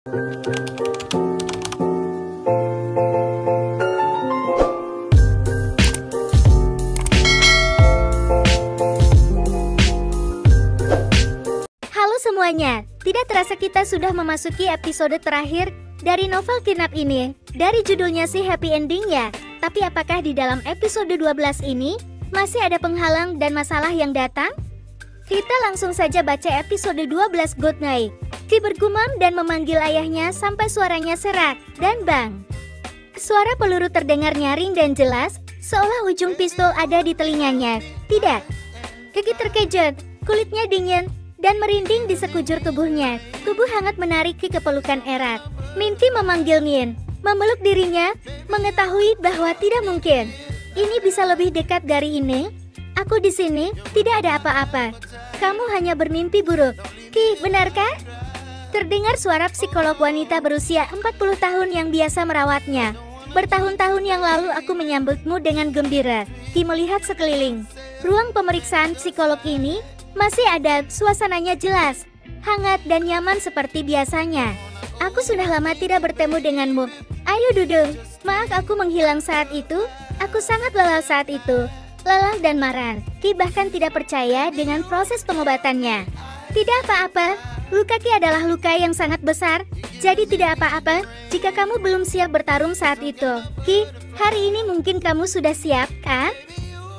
Halo semuanya, tidak terasa kita sudah memasuki episode terakhir dari novel Kidnap ini. Dari judulnya sih happy ending ya, tapi apakah di dalam episode 12 ini masih ada penghalang dan masalah yang datang? Kita langsung saja baca episode 12 Good Night. Ki bergumam dan memanggil ayahnya sampai suaranya serak dan bang. Suara peluru terdengar nyaring dan jelas, seolah ujung pistol ada di telinganya. Tidak. Ki terkejut, kulitnya dingin dan merinding di sekujur tubuhnya. Tubuh hangat menarik Ki ke pelukan erat. Mimpi memanggil Min, memeluk dirinya, mengetahui bahwa tidak mungkin ini bisa lebih dekat dari ini. Aku di sini, tidak ada apa-apa. Kamu hanya bermimpi buruk. Ki, benarkah? Terdengar suara psikolog wanita berusia 40 tahun yang biasa merawatnya. Bertahun-tahun yang lalu aku menyambutmu dengan gembira. Ki melihat sekeliling. Ruang pemeriksaan psikolog ini masih ada, suasananya jelas, hangat dan nyaman seperti biasanya. Aku sudah lama tidak bertemu denganmu. Ayo duduk. Maaf aku menghilang saat itu. Aku sangat lelah saat itu. Lelah dan marah. Ki bahkan tidak percaya dengan proses pengobatannya. Tidak apa-apa. Luka Ki adalah luka yang sangat besar. Jadi tidak apa-apa jika kamu belum siap bertarung saat itu. Ki, hari ini mungkin kamu sudah siap, kan?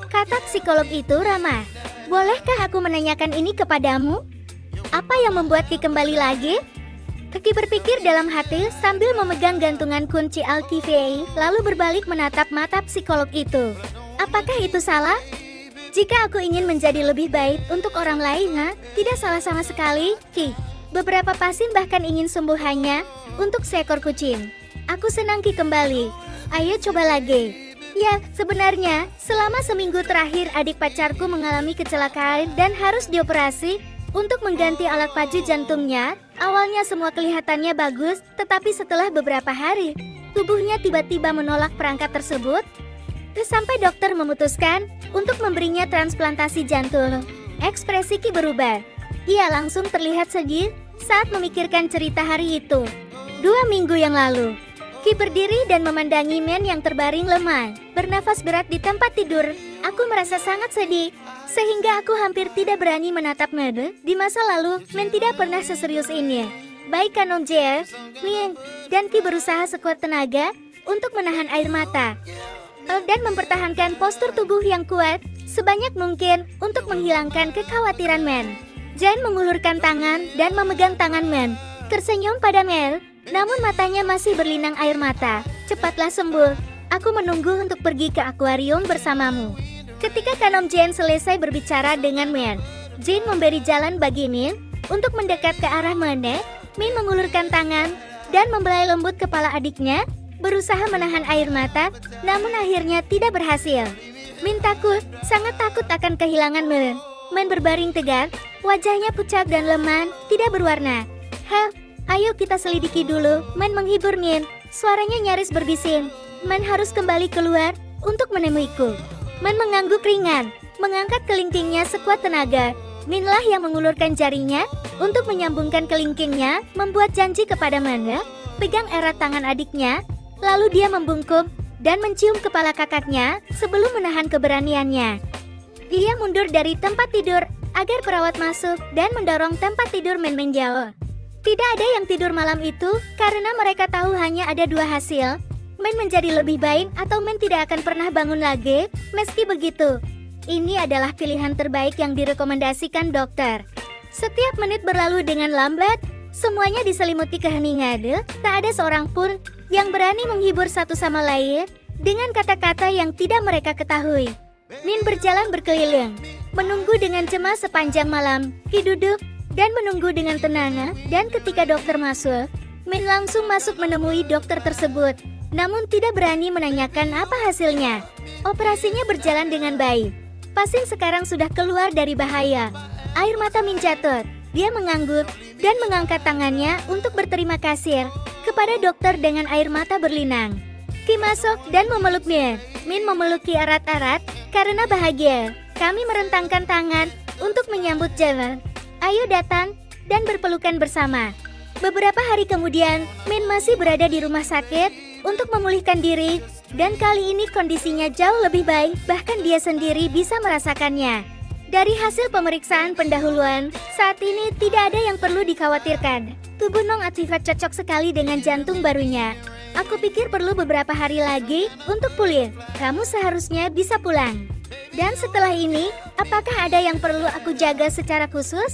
Kata psikolog itu ramah. Bolehkah aku menanyakan ini kepadamu? Apa yang membuat Ki kembali lagi? Ki berpikir dalam hati sambil memegang gantungan kunci Alkivier, lalu berbalik menatap mata psikolog itu. Apakah itu salah? Jika aku ingin menjadi lebih baik untuk orang lain, tidak salah sama sekali, Ki. Beberapa pasien bahkan ingin sembuh hanya untuk seekor kucing. Aku senang Ki kembali. Ayo coba lagi. Ya, sebenarnya selama seminggu terakhir adik pacarku mengalami kecelakaan dan harus dioperasi untuk mengganti alat pacu jantungnya. Awalnya semua kelihatannya bagus, tetapi setelah beberapa hari, tubuhnya tiba-tiba menolak perangkat tersebut. Sampai dokter memutuskan untuk memberinya transplantasi jantung. Ekspresi Ki berubah. Ia langsung terlihat sedih saat memikirkan cerita hari itu. 2 minggu yang lalu, Ki berdiri dan memandangi Men yang terbaring lemah, bernafas berat di tempat tidur. Aku merasa sangat sedih, sehingga aku hampir tidak berani menatap Men. Di masa lalu, Men tidak pernah seserius ini. Baik Kanon Jie, Min, dan Ki berusaha sekuat tenaga untuk menahan air mata dan mempertahankan postur tubuh yang kuat sebanyak mungkin untuk menghilangkan kekhawatiran Men. Jane mengulurkan tangan dan memegang tangan Men, tersenyum pada Mel, namun matanya masih berlinang air mata. Cepatlah sembuh, aku menunggu untuk pergi ke akuarium bersamamu. Ketika Kanom Jane selesai berbicara dengan Men, Jane memberi jalan bagi Min untuk mendekat ke arah Men. Min mengulurkan tangan dan membelai lembut kepala adiknya, berusaha menahan air mata, namun akhirnya tidak berhasil. Min takut, sangat takut akan kehilangan Men. Men berbaring tegak, wajahnya pucat dan lemah, tidak berwarna. Ayo kita selidiki dulu, Men menghibur Min. Suaranya nyaris berbising. Men harus kembali keluar untuk menemuiku. Men mengangguk ringan, mengangkat kelingkingnya sekuat tenaga. Minlah yang mengulurkan jarinya untuk menyambungkan kelingkingnya, membuat janji kepada Men. Pegang erat tangan adiknya. Lalu dia membungkuk dan mencium kepala kakaknya sebelum menahan keberaniannya. Dia mundur dari tempat tidur agar perawat masuk dan mendorong tempat tidur Men menjauh. Tidak ada yang tidur malam itu karena mereka tahu hanya ada 2 hasil. Men menjadi lebih baik atau Men tidak akan pernah bangun lagi. Meski begitu, ini adalah pilihan terbaik yang direkomendasikan dokter. Setiap menit berlalu dengan lambat. Semuanya diselimuti keheningan. Tak ada seorang pun yang berani menghibur satu sama lain dengan kata-kata yang tidak mereka ketahui. Min berjalan berkeliling, menunggu dengan cemas sepanjang malam. Ki duduk dan menunggu dengan tenang. Dan ketika dokter masuk, Min langsung masuk menemui dokter tersebut, namun tidak berani menanyakan apa hasilnya. Operasinya berjalan dengan baik. Pasien sekarang sudah keluar dari bahaya. Air mata Min jatuh. Dia mengangguk dan mengangkat tangannya untuk berterima kasih kepada dokter dengan air mata berlinang. Ki masuk dan memeluk Min. Min memeluk Ki erat-erat karena bahagia. Kami merentangkan tangan untuk menyambut Jawa. Ayo datang dan berpelukan bersama. Beberapa hari kemudian, Min masih berada di rumah sakit untuk memulihkan diri, dan kali ini kondisinya jauh lebih baik, bahkan dia sendiri bisa merasakannya. Dari hasil pemeriksaan pendahuluan, saat ini tidak ada yang perlu dikhawatirkan. Tubuh Nong Atifat cocok sekali dengan jantung barunya. Aku pikir perlu beberapa hari lagi untuk pulih. Kamu seharusnya bisa pulang. Dan setelah ini, apakah ada yang perlu aku jaga secara khusus?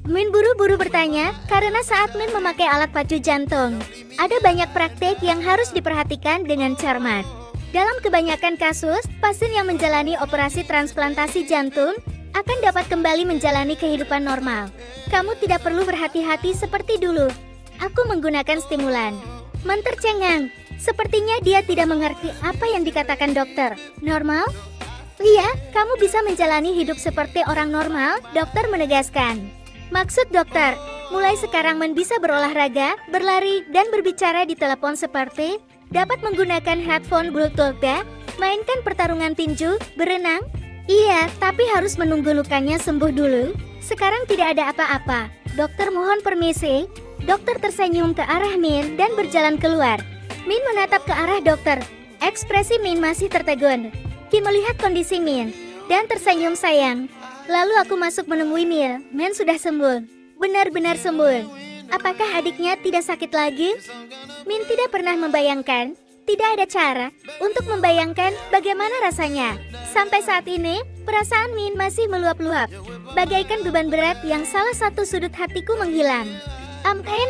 Min buru-buru bertanya, karena saat Min memakai alat pacu jantung, ada banyak praktik yang harus diperhatikan dengan cermat. Dalam kebanyakan kasus, pasien yang menjalani operasi transplantasi jantung akan dapat kembali menjalani kehidupan normal. Kamu tidak perlu berhati-hati seperti dulu. Aku menggunakan stimulan. Men tercengang. Sepertinya dia tidak mengerti apa yang dikatakan dokter. Normal? Iya, kamu bisa menjalani hidup seperti orang normal, dokter menegaskan. Maksud dokter, mulai sekarang Men bisa berolahraga, berlari, dan berbicara di telepon seperti dapat menggunakan headphone Bluetooth, mainkan pertarungan tinju, berenang. Iya, tapi harus menunggu lukanya sembuh dulu. Sekarang tidak ada apa-apa. Dokter mohon permisi. Dokter tersenyum ke arah Min dan berjalan keluar. Min menatap ke arah dokter. Ekspresi Min masih tertegun. Ki melihat kondisi Min dan tersenyum sayang. Lalu aku masuk menemui Min. Min sudah sembuh. Benar-benar sembuh. Apakah adiknya tidak sakit lagi? Min tidak pernah membayangkan. Tidak ada cara untuk membayangkan bagaimana rasanya. Sampai saat ini, perasaan Min masih meluap-luap. Bagaikan beban berat yang salah satu sudut hatiku menghilang.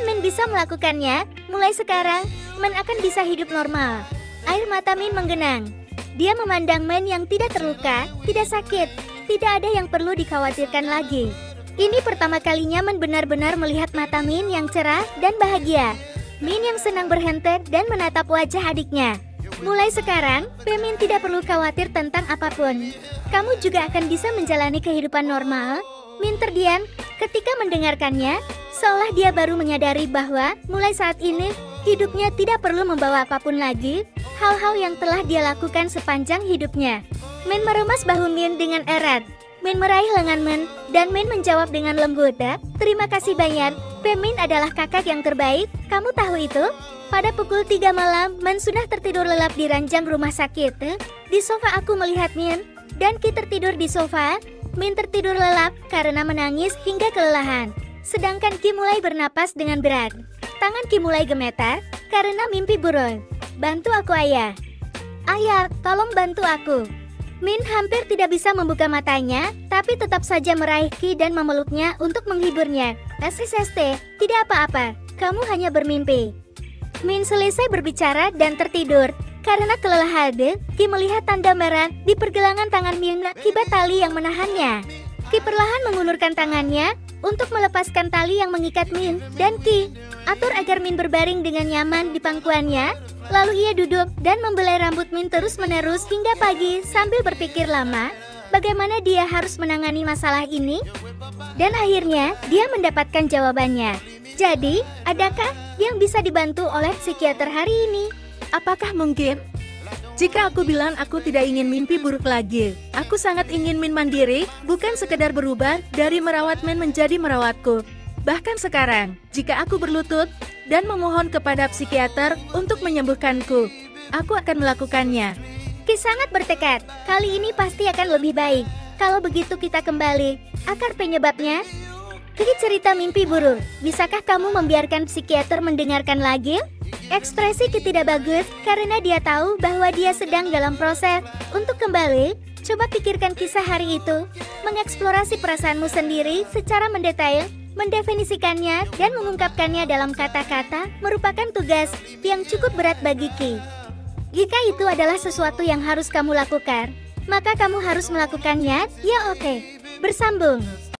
Min bisa melakukannya. Mulai sekarang, Min akan bisa hidup normal. Air mata Min menggenang. Dia memandang Min yang tidak terluka, tidak sakit. Tidak ada yang perlu dikhawatirkan lagi. Ini pertama kalinya Min benar-benar melihat mata Min yang cerah dan bahagia. Min yang senang berhentak dan menatap wajah adiknya. Mulai sekarang, Min tidak perlu khawatir tentang apapun. Kamu juga akan bisa menjalani kehidupan normal. Min terdiam ketika mendengarkannya, seolah dia baru menyadari bahwa mulai saat ini, hidupnya tidak perlu membawa apapun lagi, hal-hal yang telah dia lakukan sepanjang hidupnya. Min meremas bahu Min dengan erat. Min meraih lengan Min, dan Min menjawab dengan lembut, terima kasih banyak, Min adalah kakak yang terbaik, kamu tahu itu? Pada pukul 3 malam, Min sudah tertidur lelap di ranjang rumah sakit. Di sofa aku melihat Min, dan Ki tertidur di sofa. Min tertidur lelap karena menangis hingga kelelahan. Sedangkan Ki mulai bernapas dengan berat. Tangan Ki mulai gemetar karena mimpi buruk. Bantu aku ayah. Ayah, tolong bantu aku. Min hampir tidak bisa membuka matanya, tapi tetap saja meraih Ki dan memeluknya untuk menghiburnya. SSST, tidak apa-apa, kamu hanya bermimpi. Min selesai berbicara dan tertidur. Karena kelelahan, Ki melihat tanda merah di pergelangan tangan Min akibat tali yang menahannya. Ki perlahan mengulurkan tangannya untuk melepaskan tali yang mengikat Min, dan Ki atur agar Min berbaring dengan nyaman di pangkuannya. Lalu ia duduk dan membelai rambut Min terus-menerus hingga pagi sambil berpikir lama bagaimana dia harus menangani masalah ini. Dan akhirnya dia mendapatkan jawabannya. Jadi, adakah yang bisa dibantu oleh psikiater hari ini? Apakah mungkin? Jika aku bilang aku tidak ingin mimpi buruk lagi, aku sangat ingin Min mandiri, bukan sekedar berubah dari merawat Min menjadi merawatku. Bahkan sekarang, jika aku berlutut dan memohon kepada psikiater untuk menyembuhkanku, aku akan melakukannya. Ki sangat bertekad, kali ini pasti akan lebih baik. Kalau begitu kita kembali, akar penyebabnya. Ki cerita mimpi buruk, bisakah kamu membiarkan psikiater mendengarkan lagi? Ekspresi Ki tidak bagus karena dia tahu bahwa dia sedang dalam proses untuk kembali. Coba pikirkan kisah hari itu, mengeksplorasi perasaanmu sendiri secara mendetail, mendefinisikannya dan mengungkapkannya dalam kata-kata merupakan tugas yang cukup berat bagi Ki. Jika itu adalah sesuatu yang harus kamu lakukan, maka kamu harus melakukannya, ya oke. Bersambung.